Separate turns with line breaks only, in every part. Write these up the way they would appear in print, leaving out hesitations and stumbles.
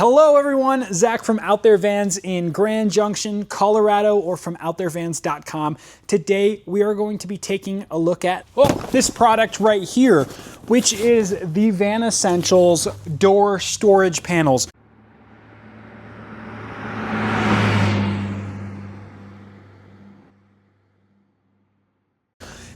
Hello everyone, Zach from Out There Vans in Grand Junction, Colorado, or from OutThereVans.com. Today we are going to be taking a look at this product right here, which is the Van Essentials door storage panels.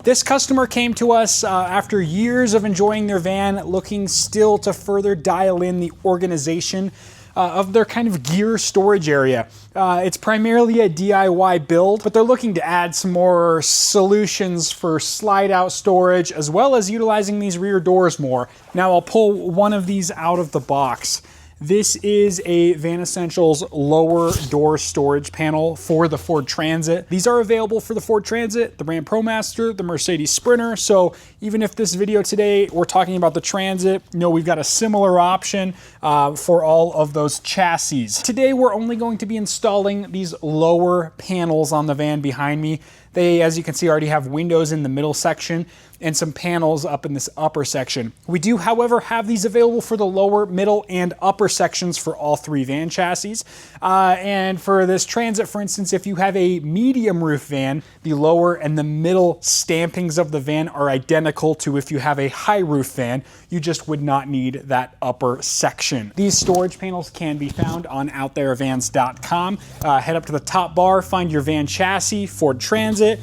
This customer came to us after years of enjoying their van, looking still to further dial in the organization of their kind of gear storage area. It's primarily a DIY build, but they're looking to add some more solutions for slide out storage, as well as utilizing these rear doors more. Now I'll pull one of these out of the box. This is a Van Essentials lower door storage panel for the Ford Transit. These are available for the Ford Transit, the Ram ProMaster, the Mercedes Sprinter. So even if this video today, we're talking about the Transit, we've got a similar option for all of those chassis. Today, we're only going to be installing these lower panels on the van behind me. They, as you can see, already have windows in the middle section and some panels up in this upper section. We do, however, have these available for the lower, middle, and upper sections for all three van chassis. And for this Transit, for instance, if you have a medium roof van, the lower and the middle stampings of the van are identical to if you have a high roof van. You just would not need that upper section. These storage panels can be found on OutThereVans.com. Head up to the top bar, find your van chassis, Ford Transit,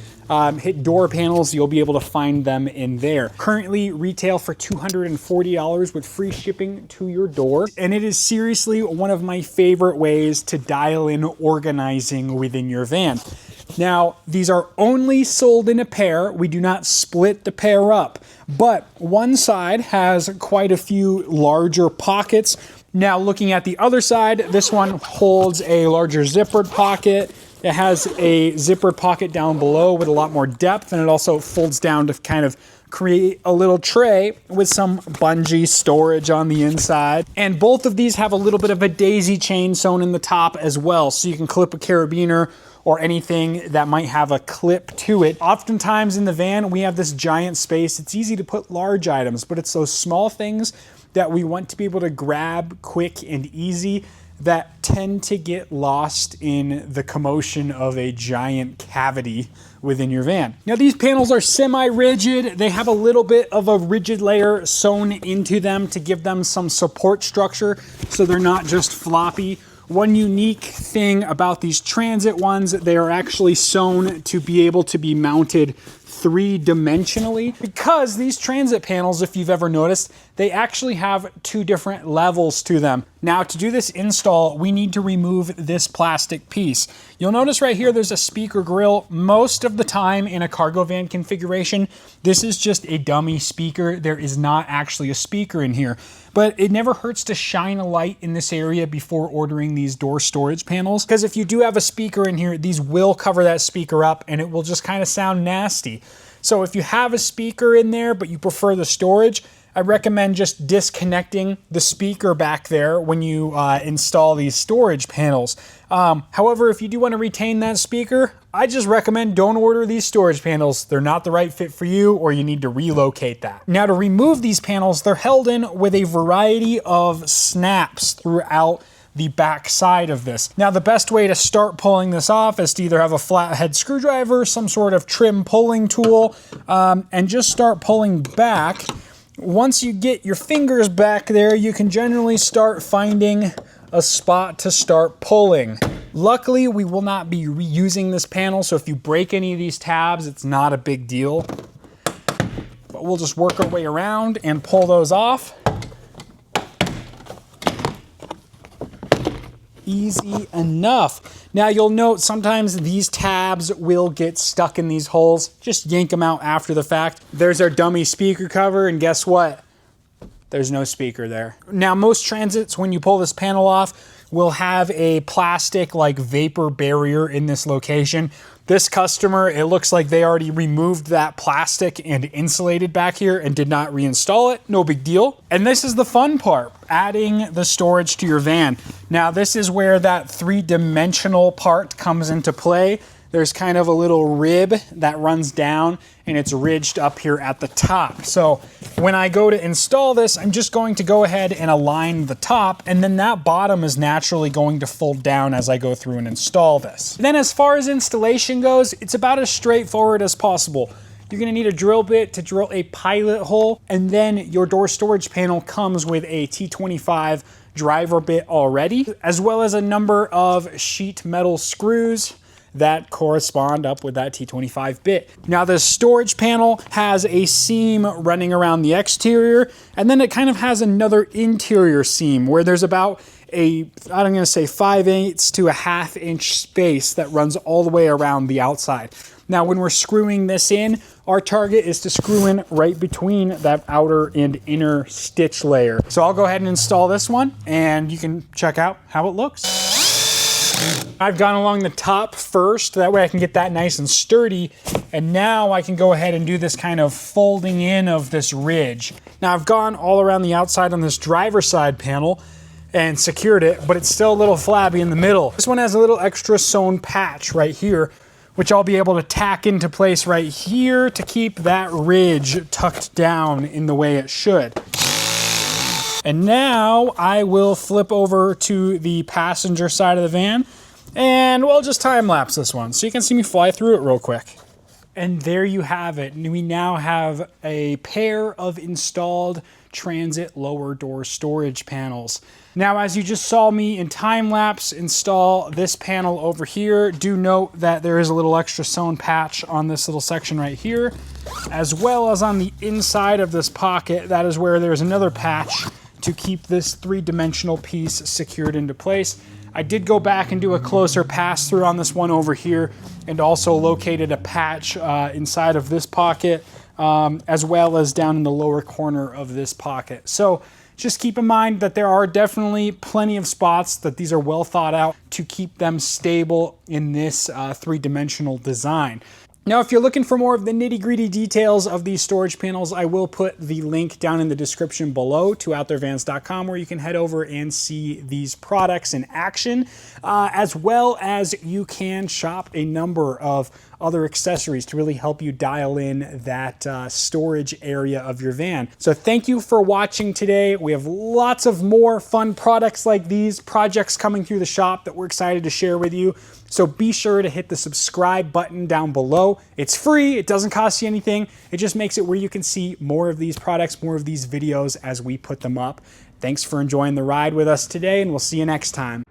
hit door panels, you'll be able to find them in there. Currently retail for $240 with free shipping to your door. And it is seriously one of my favorite ways to dial in organizing within your van. Now, these are only sold in a pair. We do not split the pair up, but one side has quite a few larger pockets. Now, looking at the other side, this one holds a larger zippered pocket. It has a zippered pocket down below with a lot more depth, and it also folds down to kind of create a little tray with some bungee storage on the inside. And both of these have a little bit of a daisy chain sewn in the top as well, so you can clip a carabiner or anything that might have a clip to it. Oftentimes in the van, we have this giant space. It's easy to put large items, but it's those small things that we want to be able to grab quick and easy that tend to get lost in the commotion of a giant cavity within your van. Now, these panels are semi-rigid. They have a little bit of a rigid layer sewn into them to give them some support structure so they're not just floppy. One unique thing about these Transit ones, they are actually sewn to be able to be mounted three-dimensionally, because these Transit panels, if you've ever noticed, they actually have two different levels to them. Now, to do this install, we need to remove this plastic piece. You'll notice right here there's a speaker grill. Most of the time in a cargo van configuration, this is just a dummy speaker. There is not actually a speaker in here, but it never hurts to shine a light in this area before ordering these door storage panels, because if you do have a speaker in here, these will cover that speaker up and it will just kind of sound nasty. So if you have a speaker in there, but you prefer the storage, I recommend just disconnecting the speaker back there when you install these storage panels. However, if you do want to retain that speaker, I just recommend don't order these storage panels. They're not the right fit for you, or you need to relocate that. Now, to remove these panels, they're held in with a variety of snaps throughout the back side of this. Now, the best way to start pulling this off is to either have a flathead screwdriver, some sort of trim pulling tool, and just start pulling back. Once you get your fingers back there, you can generally start finding a spot to start pulling. Luckily, we will not be reusing this panel, so if you break any of these tabs, it's not a big deal. But we'll just work our way around and pull those off. Easy enough. Now, you'll note sometimes these tabs will get stuck in these holes. Just yank them out after the fact. There's our dummy speaker cover, and guess what? There's no speaker there. Now, most Transits, when you pull this panel off, will have a plastic like vapor barrier in this location. This customer, it looks like they already removed that plastic and insulated back here and did not reinstall it. No big deal. And this is the fun part, adding the storage to your van. Now, this is where that three-dimensional part comes into play. there's kind of a little rib that runs down and it's ridged up here at the top. So when I go to install this, I'm just going to go ahead and align the top, and then that bottom is naturally going to fold down as I go through and install this. Then as far as installation goes, it's about as straightforward as possible. You're gonna need a drill bit to drill a pilot hole, and then your door storage panel comes with a T25 driver bit already, as well as a number of sheet metal screws that correspond up with that T25 bit. Now the storage panel has a seam running around the exterior, and then it kind of has another interior seam where there's about I'm gonna say 5/8 to a 1/2 inch space that runs all the way around the outside. Now when we're screwing this in, our target is to screw in right between that outer and inner stitch layer. So I'll go ahead and install this one, and you can check out how it looks. I've gone along the top first, that way I can get that nice and sturdy, and now I can go ahead and do this kind of folding in of this ridge. Now I've gone all around the outside on this driver's side panel and secured it, but it's still a little flabby in the middle. This one has a little extra sewn patch right here, which I'll be able to tack into place right here to keep that ridge tucked down in the way it should. And now I will flip over to the passenger side of the van, and we'll just time lapse this one so you can see me fly through it real quick. And there you have it. We now have a pair of installed Transit lower door storage panels. Now, as you just saw me in time lapse install this panel over here, do note that there is a little extra sewn patch on this little section right here, as well as on the inside of this pocket. That is where there's another patch to keep this 3-dimensional piece secured into place. I did go back and do a closer pass through on this one over here, and also located a patch inside of this pocket, as well as down in the lower corner of this pocket. So just keep in mind that there are definitely plenty of spots that these are well thought out to keep them stable in this 3-dimensional design. Now, if you're looking for more of the nitty-gritty details of these storage panels, I will put the link down in the description below to OutDoorVans.com, where you can head over and see these products in action, as well as you can shop a number of other accessories to really help you dial in that storage area of your van. So thank you for watching today. We have lots of more fun products like these projects coming through the shop that we're excited to share with you. So be sure to hit the subscribe button down below. It's free, it doesn't cost you anything. It just makes it where you can see more of these products, more of these videos as we put them up. Thanks for enjoying the ride with us today, and we'll see you next time.